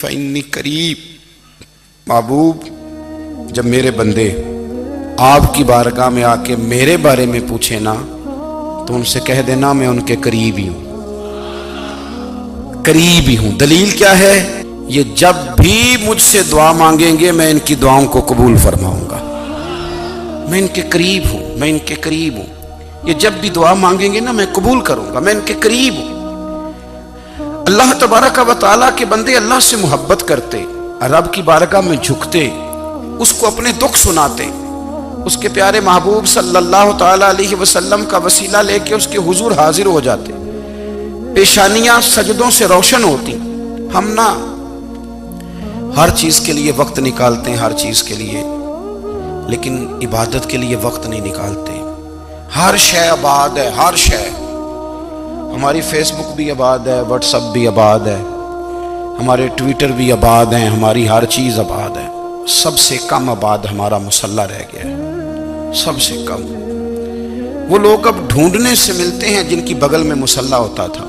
फ़इन्नी करीब। महबूब, जब मेरे बंदे आपकी बारगाह में आके मेरे बारे में पूछे ना, तो उनसे कह देना मैं उनके करीब ही हूं, करीब ही हूं। दलील क्या है? ये जब भी मुझसे दुआ मांगेंगे मैं इनकी दुआओं को कबूल फरमाऊंगा। मैं इनके करीब हूं, मैं इनके करीब हूं। ये जब भी दुआ मांगेंगे ना मैं कबूल करूंगा, मैं इनके करीब हूं। अल्लाह तबारक व तआला के बंदे अल्लाह से मोहब्बत करते, रब की बारगाह में झुकते, उसको अपने दुख सुनाते, उसके प्यारे महबूब सल्लल्लाहु तआला अलैहि वसल्लम का वसीला लेके उसके हुजूर हाजिर हो जाते, पेशानियां सजदों से रोशन होती। हम ना हर चीज के लिए वक्त निकालते हैं, हर चीज के लिए, लेकिन इबादत के लिए वक्त नहीं निकालते। हर शय आबाद है, हर शय। हमारी फेसबुक भी आबाद है, व्हाट्सएप भी आबाद है, हमारे ट्विटर भी आबाद हैं, हमारी हर चीज आबाद है। सबसे कम आबाद हमारा मुसल्ला रह गया है, सबसे कम। वो लोग अब ढूंढने से मिलते हैं जिनकी बगल में मुसल्ला होता था।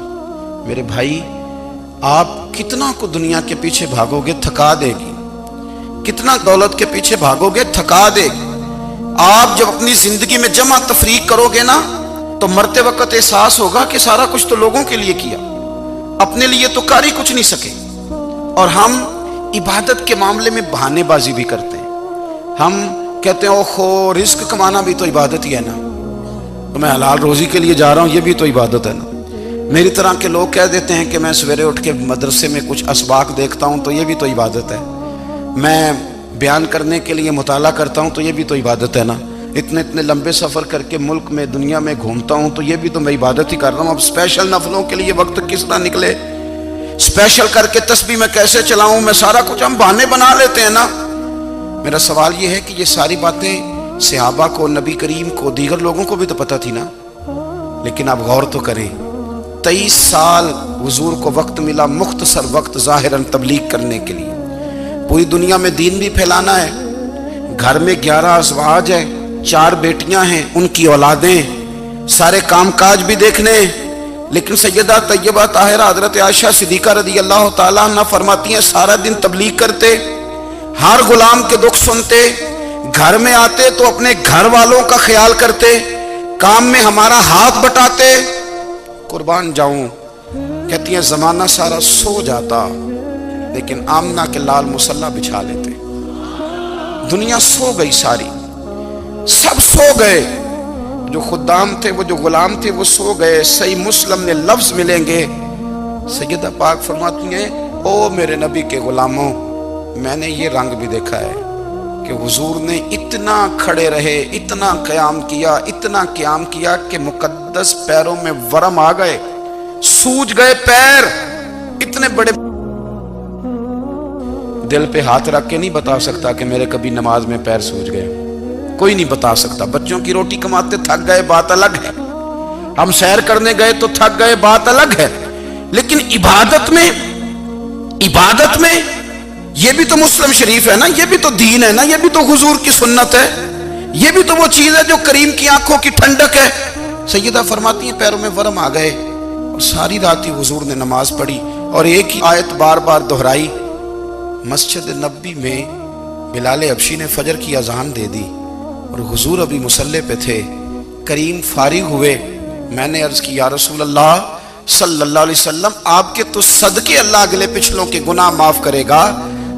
मेरे भाई, आप कितना को दुनिया के पीछे भागोगे, थका देगी। कितना दौलत के पीछे भागोगे, थका देगी। आप जब अपनी जिंदगी में जमा तफरीक करोगे ना, तो मरते वक्त एहसास होगा कि सारा कुछ तो लोगों के लिए किया, अपने लिए तो कर ही कुछ नहीं सके। और हम इबादत के मामले में बहानेबाजी भी करते हैं। हम कहते हैं ओहो, रिस्क कमाना भी तो इबादत ही है ना, तो मैं हलाल रोजी के लिए जा रहा हूं, ये भी तो इबादत है ना। मेरी तरह के लोग कह देते हैं कि मैं सवेरे उठ के मदरसे में कुछ असबाक देखता हूं, तो ये भी तो इबादत है। मैं बयान करने के लिए मुताला करता हूं, तो ये भी तो इबादत है ना। इतने इतने लंबे सफ़र करके मुल्क में दुनिया में घूमता हूँ, तो ये भी तो मैं इबादत ही कर रहा हूँ। अब स्पेशल नफलों के लिए वक्त किस तरह निकले, स्पेशल करके तस्बीह मैं कैसे चलाऊं, मैं सारा कुछ हम बहाने बना लेते हैं ना। मेरा सवाल ये है कि ये सारी बातें सहाबा को, नबी करीम को, दीगर लोगों को भी तो पता थी ना। लेकिन आप गौर तो करें, 23 साल हुजूर को वक्त मिला, मुख्तसर वक्त ज़ाहिरन तबलीग करने के लिए। पूरी दुनिया में दीन भी फैलाना है। घर में 11 अज़वाज है, 4 बेटियां हैं, उनकी औलादें, सारे कामकाज भी देखने। लेकिन सैयदा तैयबा ताहिरा हजरत आयशा सिद्दीका रदी अल्लाह ताला अन्हा फरमाती हैं, सारा दिन तबलीग करते, हर गुलाम के दुख सुनते, घर में आते तो अपने घर वालों का ख्याल करते, काम में हमारा हाथ बटाते। कुर्बान जाऊं, कहती हैं जमाना सारा सो जाता, लेकिन आमना के लाल मुसल्ला बिछा लेते। दुनिया सो गई, सारी सब सो गए। जो खुदाम थे, वो जो गुलाम थे, वो सो गए। सही मुस्लिम में लफ्ज मिलेंगे, सैयदा पाक फरमाती हैं, ओ मेरे नबी के गुलामों, मैंने ये रंग भी देखा है कि हुजूर ने इतना खड़े रहे, इतना क़याम किया, इतना क़याम किया कि मुकद्दस पैरों में वरम आ गए, सूज गए पैर। इतने बड़े दिल पे हाथ रख के नहीं बता सकता कि मेरे कभी नमाज में पैर सूज गए, कोई नहीं बता सकता। बच्चों की रोटी कमाते थक गए, बात अलग है। हम सैर करने गए तो थक गए, बात अलग है। लेकिन इबादत में ये भी तो मुस्लिम शरीफ है ना, ये भी तो दीन है ना, ये भी तो हुजूर की सुन्नत है, ये भी तो वो चीज है जो करीम की आंखों की ठंडक है। सैयदा फरमाती हैं, पैरों में वरम आ गए और सारी रात ही हुजूर ने नमाज पढ़ी और एक ही आयत बार बार दोहराई। मस्जिद नबी में बिलाल हबशी ने फजर की अजान दे दी और हुजूर अभी मुसल्ले पे थे। करीम फारिग हुए, मैंने अर्ज की, या रसूल अल्लाह सल्लल्लाहु अलैहि वसल्लम, आपके तो सदके अल्लाह अगले पिछलों के गुनाह माफ करेगा,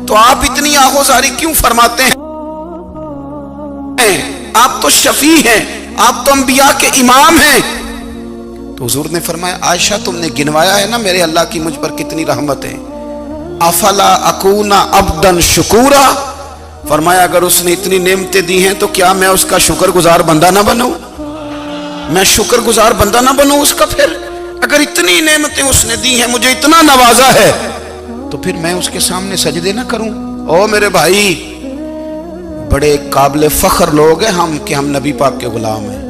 तो आप इतनी आहोजारी क्यों फरमाते हैं? आप तो शफी हैं, आप तो अंबिया के इमाम हैं। तो हुजूर ने फरमाया, आयशा तुमने गिनवाया है ना मेरे अल्लाह की मुझ पर कितनी रहमत है। अफला अकूना अब्दन शुकूरा, फरमाया अगर उसने इतनी नेमतें दी हैं तो क्या मैं उसका शुक्रगुजार बंदा ना बनूं? मैं शुक्रगुजार बंदा ना बनूं उसका? फिर अगर इतनी नेमतें उसने दी हैं, मुझे इतना नवाजा है, तो फिर मैं उसके सामने सजदे ना करूं? ओ मेरे भाई, बड़े काबिल फख्र लोग हैं हम कि हम नबी पाक के गुलाम हैं।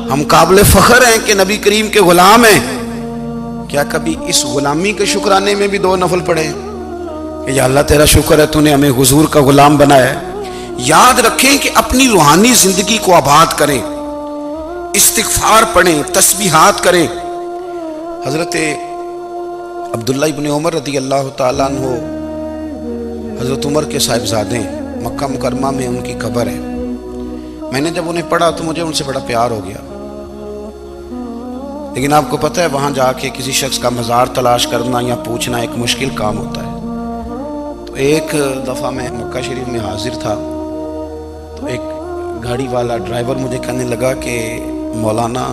हम काबिल फख्र हैं कि नबी करीम के गुलाम हैं। क्या कभी इस गुलामी के शुक्राने में भी 2 नफल पढ़े कि या अल्लाह तेरा शुक्र है तूने हमें हुजूर का गुलाम बनाया है? याद रखें कि अपनी रूहानी जिंदगी को आबाद करें, इस्तिगफार पढ़ें, तस्बीहात करें। हजरत अब्दुल्लाह इब्न उमर रज़ी अल्लाह तआला अन्हु حضرت عمر کے صاحبزادے مکہ مکرمہ میں ان کی قبر ہے. میں نے جب انہیں پڑھا تو مجھے ان سے بڑا پیار ہو گیا. لیکن آپ کو پتہ ہے وہاں جا کے کسی شخص کا مزار تلاش کرنا یا پوچھنا ایک مشکل کام ہوتا ہے. تو ایک دفعہ میں مکہ شریف میں حاضر تھا تو ایک گاڑی والا ڈرائیور مجھے کہنے لگا کہ مولانا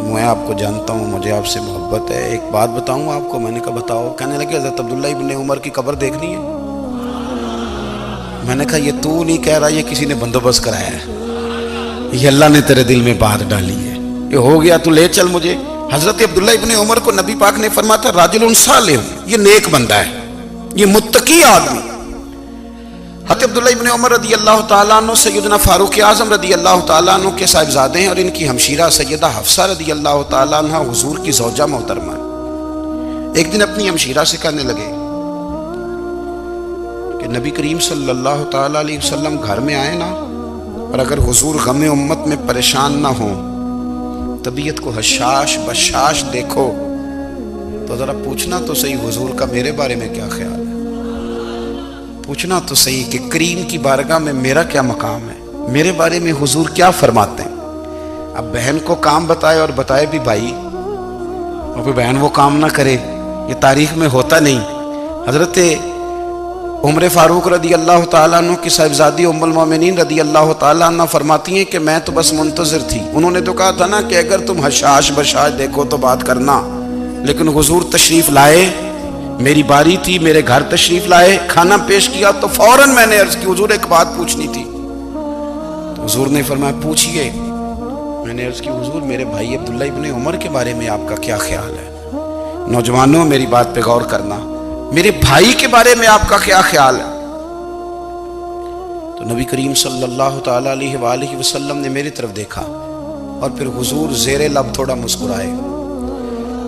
میں آپ کو جانتا ہوں، مجھے آپ سے محبت ہے، ایک بات بتاؤں آپ کو. میں نے کہا بتاؤ. کہنے لگے حضرت عبداللہ ابن عمر کی قبر دیکھنی ہے. میں نے کہا یہ تو نہیں کہہ رہا، یہ کسی نے بندوبست کرایا ہے، یہ اللہ نے تیرے دل میں بات ڈالی ہے، یہ ہو گیا تو لے چل مجھے. حضرت عبداللہ ابن عمر کو نبی پاک نے فرمایا تھا راجل صالح، یہ نیک بندہ ہے، یہ متقی آدمی. حضرت عبداللہ ابن عمر رضی اللہ تعالیٰ عنہ سیدنا فاروق اعظم رضی اللہ تعالیٰ عنہ کے صاحبزادے ہیں اور ان کی ہمشیرہ سیدہ حفصہ رضی اللہ تعالیٰ عنہ حضور کی زوجہ محترمہ. ایک دن اپنی ہمشیرہ سے کہنے لگے کہ نبی کریم صلی اللہ تعالیٰ علیہ وسلم گھر میں آئے نا، اور اگر حضور غم امت میں پریشان نہ ہوں، طبیعت کو حشاش بشاش دیکھو تو ذرا پوچھنا تو صحیح حضور کا میرے بارے میں کیا خیال ہے. پوچھنا تو صحیح کہ کریم کی بارگاہ میں میرا کیا مقام ہے، میرے بارے میں حضور کیا فرماتے ہیں. اب بہن کو کام بتائے اور بتائے بھی بھائی، اور پھر بہن وہ کام نہ کرے، یہ تاریخ میں ہوتا نہیں. حضرت عمر فاروق رضی اللہ تعالیٰ عنہ کی صاحبزادی ام المومنین رضی اللہ تعالیٰ عنہ فرماتی ہیں کہ میں تو بس منتظر تھی. انہوں نے تو کہا تھا نا کہ اگر تم حشاش بشاش دیکھو تو بات کرنا، لیکن حضور تشریف لائے، میری باری تھی، میرے گھر تشریف لائے، کھانا پیش کیا تو فوراً میں نے عرض کی حضور ایک بات پوچھنی تھی. تو حضور نے فرمایا پوچھئے. میں نے عرض کی حضور میرے بھائی عبداللہ ابن عمر کے بارے میں آپ کا کیا خیال ہے؟ نوجوانوں میری بات پہ غور کرنا، میرے بھائی کے بارے میں آپ کا کیا خیال ہے؟ تو نبی کریم صلی اللہ تعالیٰ علیہ وآلہ وسلم نے میری طرف دیکھا اور پھر حضور زیر لب تھوڑا مسکرائے.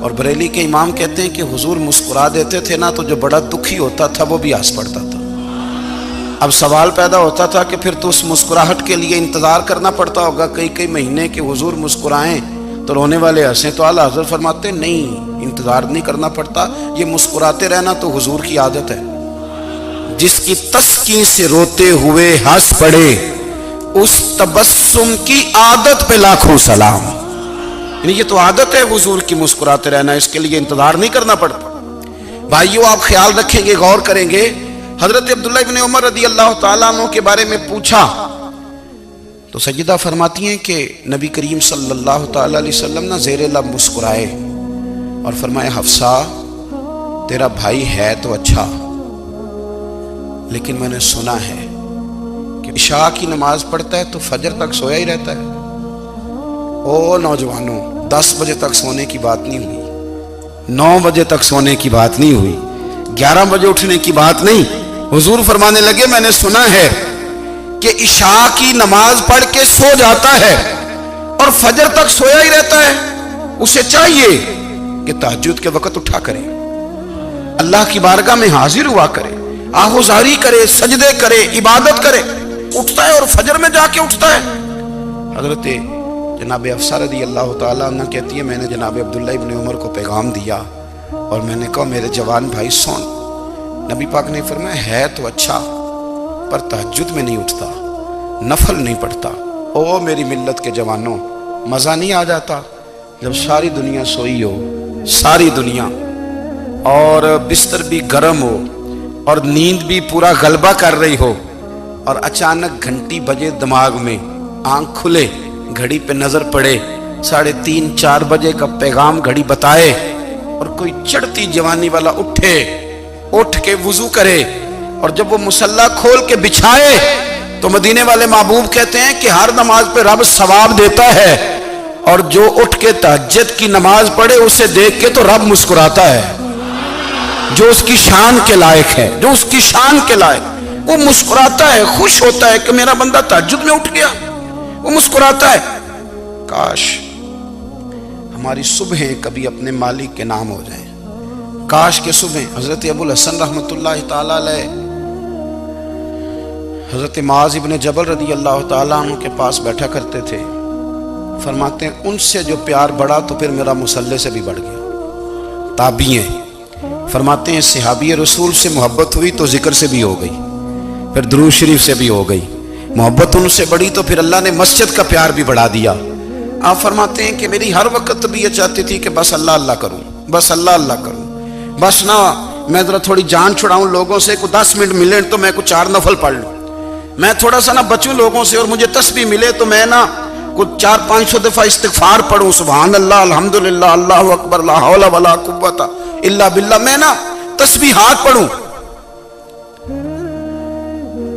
اور بریلی کے امام کہتے ہیں کہ حضور مسکرا دیتے تھے نا تو جو بڑا دکھی ہوتا تھا وہ بھی ہنس پڑتا تھا. اب سوال پیدا ہوتا تھا کہ پھر تو اس مسکراہٹ کے لیے انتظار کرنا پڑتا ہوگا کئی مہینے کہ حضور مسکرائیں تو رونے والے ہنسیں. تو اعلیٰ حضرت فرماتے نہیں، انتظار نہیں کرنا پڑتا، یہ مسکراتے رہنا تو حضور کی عادت ہے. جس کی تسکین سے روتے ہوئے ہنس پڑے اس تبسم کی عادت پہ لاکھوں سلام. یعنی یہ تو عادت ہے حضور کی مسکراتے رہنا، اس کے لیے انتظار نہیں کرنا پڑتا. بھائیو آپ خیال رکھیں گے، غور کریں گے. حضرت عبداللہ ابن عمر رضی اللہ تعالیٰ عنہ کے بارے میں پوچھا تو سیدہ فرماتی ہیں کہ نبی کریم صلی اللہ تعالیٰ علیہ وسلم نہ زیر لب مسکرائے اور فرمائے حفصہ تیرا بھائی ہے تو اچھا، لیکن میں نے سنا ہے کہ عشاء کی نماز پڑھتا ہے تو فجر تک سویا ہی رہتا ہے. او نوجوانوں، 10 بجے تک سونے کی بات نہیں ہوئی، 9 بجے تک سونے کی بات نہیں ہوئی، 11 بجے اٹھنے کی بات نہیں. حضور فرمانے لگے میں نے سنا ہے کہ عشاء کی نماز پڑھ کے سو جاتا ہے اور فجر تک سویا ہی رہتا ہے، اسے چاہیے کہ تہجد کے وقت اٹھا کرے، اللہ کی بارگاہ میں حاضر ہوا کرے، آہوزاری کرے، سجدے کرے، عبادت کرے. اٹھتا ہے اور فجر میں جا کے اٹھتا ہے. حضرت جناب حفصہ رضی اللہ تعالیٰ عنہ کہتی ہے میں نے جناب عبداللہ ابن عمر کو پیغام دیا اور میں نے کہا میرے جوان بھائی سون. نبی پاک نے فرمایا ہے تو اچھا پر تہجد میں نہیں اٹھتا، نفل نہیں پڑھتا. او میری ملت کے جوانوں، مزہ نہیں آ جاتا جب ساری دنیا سوئی ہو، ساری دنیا، اور بستر بھی گرم ہو اور نیند بھی پورا غلبہ کر رہی ہو، اور اچانک گھنٹی بجے دماغ میں، آنکھ کھلے، گھڑی پہ نظر پڑے، 3:30 4 بجے کا پیغام گھڑی بتائے اور کوئی چڑھتی جوانی والا اٹھ کے وضو کرے اور جب وہ مصلی کھول کے بچھائے تو مدینے والے محبوب کہتے ہیں کہ ہر نماز پہ رب ثواب دیتا ہے، اور جو اٹھ کے تہجد کی نماز پڑھے اسے دیکھ کے تو رب مسکراتا ہے. جو اس کی شان کے لائق ہے، جو اس کی شان کے لائق، وہ مسکراتا ہے، خوش ہوتا ہے کہ میرا بندہ تہجد میں اٹھ گیا، وہ مسکراتا ہے. کاش ہماری صبحیں کبھی اپنے مالک کے نام ہو جائیں. کاش کے صبح. حضرت ابو الحسن رحمۃ اللہ تعالیٰ علیہ حضرت معاذ ابن جبل رضی اللہ تعالیٰ عنہ کے پاس بیٹھا کرتے تھے. فرماتے ہیں ان سے جو پیار بڑھا تو پھر میرا مصلی سے بھی بڑھ گیا. تابعی ہیں. فرماتے ہیں صحابی رسول سے محبت ہوئی تو ذکر سے بھی ہو گئی. फिर दुरूद शरीफ से भी हो गई। मोहब्बत उनसे बढ़ी तो फिर अल्लाह ने मस्जिद का प्यार भी बढ़ा दिया। आप फरमाते हैं कि मेरी हर वक्त तबीयत चाहती थी कि बस अल्लाह अल्लाह करूं, बस अल्लाह अल्लाह करूं, बस ना मैं जरा थोड़ी जान छुड़ाऊं लोगों से, को 10 मिनट मिले तो मैं कुछ 4 नफल पढ़ लूं, मैं थोड़ा सा ना बचूं लोगों से, और मुझे तस्बीह मिले तो मैं ना कुछ 400-500 दफा इस्तिगफार पढ़ूं, सुभान अल्लाह, अल्हम्दुलिल्लाह, अल्लाहु अकबर, ला हौला वला कुव्वता इल्ला बिल्लाह, मैं ना तस्बीहात पढ़ूं।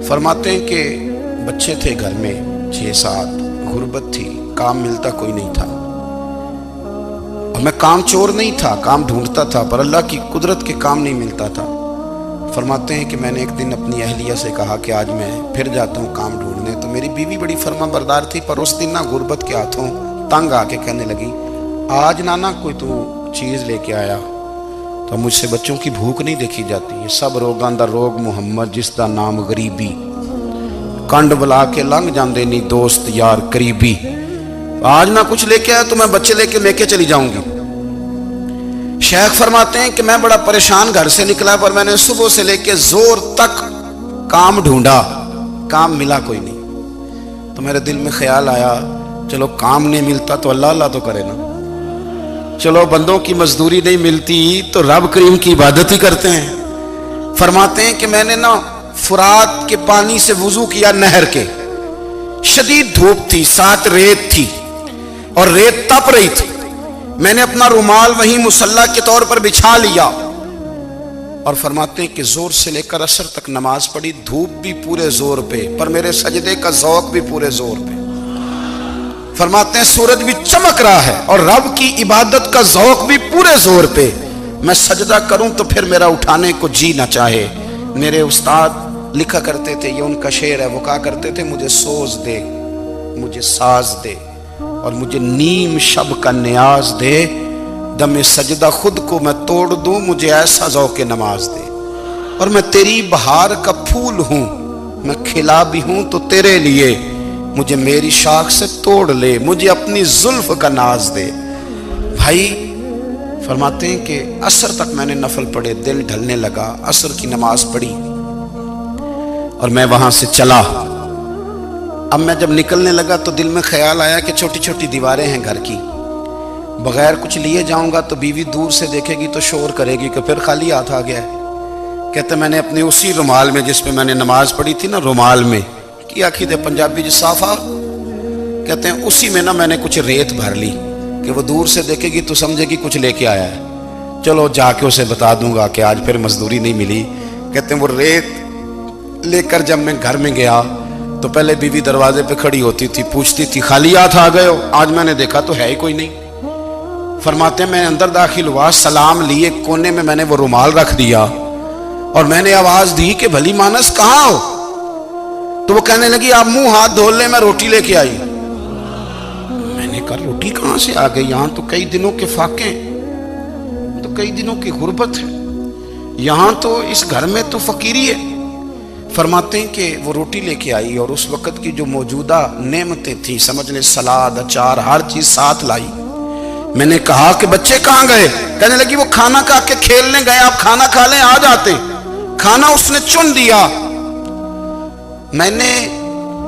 फरमाते हैं कि बच्चे थे घर में 6-7, गुर्बत थी, काम मिलता कोई नहीं था, और मैं काम चोर नहीं था, काम ढूंढता था, पर अल्लाह की कुदरत के काम नहीं मिलता था। फरमाते हैं कि मैंने एक दिन अपनी अहलिया से कहा कि आज मैं फिर जाता हूँ काम ढूंढने, तो मेरी बीवी बड़ी फर्मा बरदार थी, पर उस दिन ना गुर्बत के हाथों तंग आके कहने लगी, आज ना कोई तू चीज़ लेके आया, तो मुझसे बच्चों की भूख नहीं देखी जाती, ये सब रोगां दा रोग मुहम्मद जिसदा नाम गरीबी, कंड बुला के लंघ जाते नहीं दोस्त यार करीबी, आज ना कुछ लेके आया तो मैं बच्चे लेके चली जाऊंगी। शेख फरमाते हैं कि मैं बड़ा परेशान घर से निकला, पर मैंने सुबह से लेके जोर तक काम ढूंढा, काम मिला कोई नहीं। तो मेरे दिल में ख्याल आया, चलो काम नहीं मिलता तो अल्लाह अल्लाह तो करे ना, चलो बंदों की मजदूरी नहीं मिलती तो रब करीम की इबादत ही करते हैं। फरमाते हैं कि मैंने ना फुरात के पानी से वुजू किया, नहर के, शदीद धूप थी, साथ रेत थी और रेत तप रही थी, मैंने अपना रुमाल वहीं मुसल्ला के तौर पर बिछा लिया, और फरमाते हैं कि जोर से लेकर असर तक नमाज पढ़ी, धूप भी पूरे जोर पे, पर मेरे सजदे का ज़ौक़ भी पूरे जोर पे। फरमाते हैं सूरज भी चमक रहा है और रब की इबादत का ज़ौक़ भी पूरे जोर पे, मैं सजदा करूं तो फिर मेरा उठाने को जी ना चाहे। मेरे उस्ताद लिखा करते थे, ये उनका शेर है, वो कहा करते थे, मुझे सोज दे, मुझे साज दे, और मुझे नीम शब का न्याज दे, दमे सजदा खुद को मैं तोड़ दूं, मुझे ऐसा ज़ौक़े नमाज दे। और मैं तेरी बहार का फूल हूं, मैं खिला भी हूं तो तेरे लिए, मुझे मेरी शाख से तोड़ ले, मुझे अपनी जुल्फ का नाज दे। भाई फरमाते हैं कि असर तक मैंने नफल पढ़े, दिल ढलने लगा, असर की नमाज पढ़ी और मैं वहां से चला। अब मैं जब निकलने लगा तो दिल में ख्याल आया कि छोटी छोटी दीवारें हैं घर की, बगैर कुछ लिए जाऊंगा तो बीवी दूर से देखेगी तो शोर करेगी कि फिर खाली हाथ आ गया है। कहते मैंने अपने उसी रुमाल में जिस पे मैंने नमाज पढ़ी थी ना, रुमाल में की आखी दे पंजाबी जो साफा कहते हैं, उसी में ना मैंने कुछ रेत भर ली कि वो दूर से देखेगी तो समझेगी कुछ लेके आया है, चलो जाके उसे बता दूंगा कि आज फिर मजदूरी नहीं मिली। कहते हैं वो रेत लेकर जब मैं घर में गया तो पहले बीवी दरवाजे पे खड़ी होती थी, पूछती थी खाली हाथ आ गए हो, आज मैंने देखा तो है ही कोई नहीं। फरमाते हैं मैं अंदर दाखिल हुआ, सलाम लिए, कोने में मैंने वो रुमाल रख दिया और मैंने आवाज दी कि भली मानस कहाँ हो, तो वो कहने लगी आप मुंह हाथ धो ले, मैं रोटी लेके आई। मैंने कहा रोटी कहां से आ गई, यहां तो कई दिनों के फाके, तो कई दिनों की गुर्बत है, यहां तो इस घर में तो फकीरी है। फरमाते हैं कि वो रोटी लेके आई और उस वक्त की जो मौजूदा नेमतें थी, समझ ले सलाद अचार हर चीज साथ लाई। मैंने कहा कि बच्चे कहां गए, कहने लगी वो खाना खा के खेलने गए, आप खाना खा लें आ जाते। खाना उसने चुन दिया। मैंने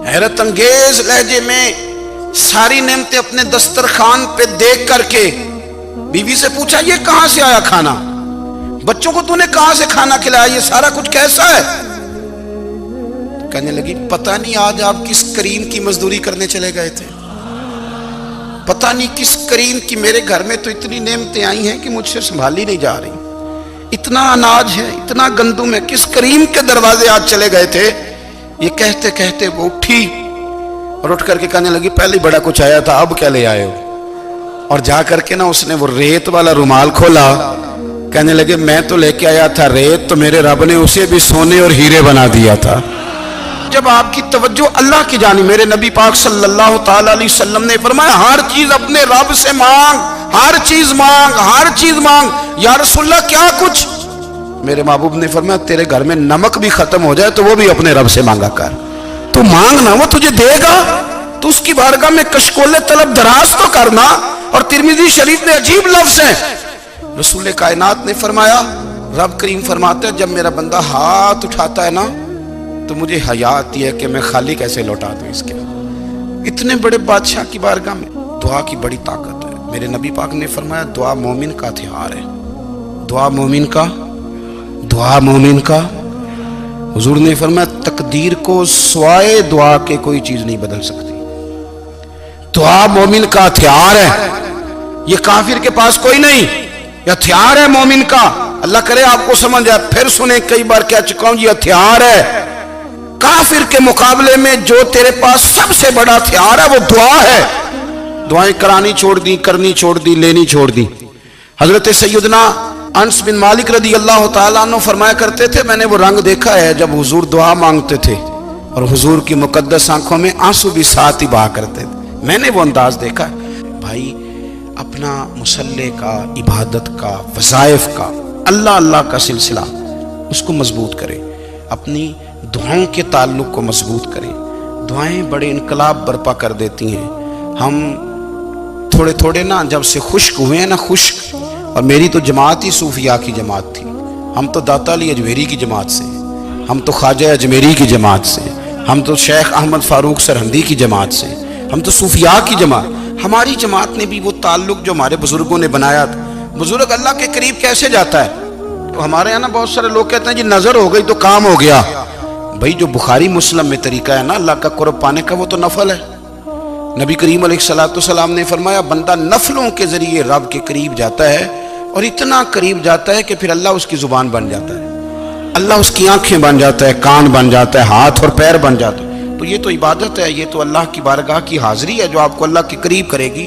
हैरत अंगेज लहजे में सारी नेमतें अपने दस्तरखान पे देख करके बीवी से पूछा ये कहां से आया खाना, बच्चों को तूने कहां से खाना खिलाया, ये सारा कुछ कैसा है। कहने लगी पता नहीं आज आप किस करीम की मजदूरी करने चले गए थे, पता नहीं किस करीम की, मेरे घर में तो इतनी नेमतें आई हैं कि मुझसे संभाली नहीं जा रही, इतना अनाज है, इतना गंदुम है, किस करीम के दरवाजे आज चले गए थे। ये कहते कहते वो उठी और उठ करके कहने लगी पहले बड़ा कुछ आया था, अब क्या ले आए हो। और जा करके ना उसने वो रेत वाला रुमाल खोला, कहने लगे मैं तो लेके आया था रेत, तो मेरे रब ने उसे भी सोने और हीरे बना दिया था। जब आपकी तवज्जो अल्लाह की जानी, मेरे नबी पाक सल्लल्लाहु ताला अलैहि वसल्लम ने फरमाया हर चीज अपने रब से मांग, हर चीज मांग, हर चीज मांग। या रसूलल्लाह क्या कुछ, मेरे महबूब ने फरमाया तेरे घर में नमक भी खत्म हो जाए तो वो भी अपने रब से मांगा कर, तू मांगना वो तुझे देगा, तो उसकी बारगाह में कशकोले तलब दराज तो करना। और तिरमिजी शरीफ में अजीब लफ्ज है, रसूल कायनात ने फरमाया, रब करीम फरमाते हैं जब मेरा बंदा हाथ उठाता है ना تو مجھے حیا آتی ہے کہ میں خالی کیسے لوٹا دوں اس کے. اتنے بڑے بادشاہ کی بارگاہ میں دعا کی بڑی طاقت ہے. میرے نبی پاک نے فرمایا دعا مومن کا ہتھیار ہے. دعا مومن کا حضور نے فرمایا تقدیر کو سوائے دعا کے کوئی چیز نہیں بدل سکتی. دعا مومن کا ہتھیار ہے. یہ کافر کے پاس کوئی نہیں، یہ ہتھیار ہے مومن کا. اللہ کرے آپ کو سمجھ آئے. پھر سنیں، کئی بار کہہ چکا ہوں یہ ہتھیار ہے. کافر کے مقابلے میں جو تیرے پاس سب سے بڑا ہتھیار ہے وہ دعا ہے. دعائیں کرانی چھوڑ دی، کرنی چھوڑ دی، لینی چھوڑ دی. حضرت سیدنا انس بن مالک رضی اللہ تعالیٰ عنہ فرمایا کرتے تھے میں نے وہ رنگ دیکھا ہے جب حضور دعا مانگتے تھے اور حضور کی مقدس آنکھوں میں آنسو بھی ساتھ ہی بہا کرتے تھے. میں نے وہ انداز دیکھا ہے. بھائی اپنا مصلی کا، عبادت کا، وظائف کا، اللہ اللہ کا سلسلہ اس کو مضبوط کرے. اپنی دعاؤں کے تعلق کو مضبوط کریں. دعائیں بڑے انقلاب برپا کر دیتی ہیں. ہم تھوڑے تھوڑے نا جب سے خشک ہوئے ہیں نا، خشک، اور میری تو جماعت ہی صوفیاء کی جماعت تھی. ہم تو داتا علی اجمیری کی جماعت سے، ہم تو خواجہ اجمیری کی جماعت سے، ہم تو شیخ احمد فاروق سرہندی کی جماعت سے، ہم تو صوفیاء کی جماعت. ہماری جماعت نے بھی وہ تعلق جو ہمارے بزرگوں نے بنایا تھا. بزرگ اللہ کے قریب کیسے جاتا ہے؟ تو ہمارے یہاں نا بہت سارے لوگ کہتے ہیں جی نظر ہو گئی تو کام ہو گیا. بھائی جو بخاری مسلم میں طریقہ ہے نا اللہ کا قرب پانے کا، وہ تو نفل ہے. نبی کریم علیہ السلام نے فرمایا بندہ نفلوں کے ذریعے رب کے قریب جاتا ہے، اور اتنا قریب جاتا ہے کہ پھر اللہ اس کی زبان بن جاتا ہے، اللہ اس کی آنکھیں بن جاتا ہے، کان بن جاتا ہے، ہاتھ اور پیر بن جاتا ہے. تو یہ تو عبادت ہے، یہ تو اللہ کی بارگاہ کی حاضری ہے جو آپ کو اللہ کے قریب کرے گی.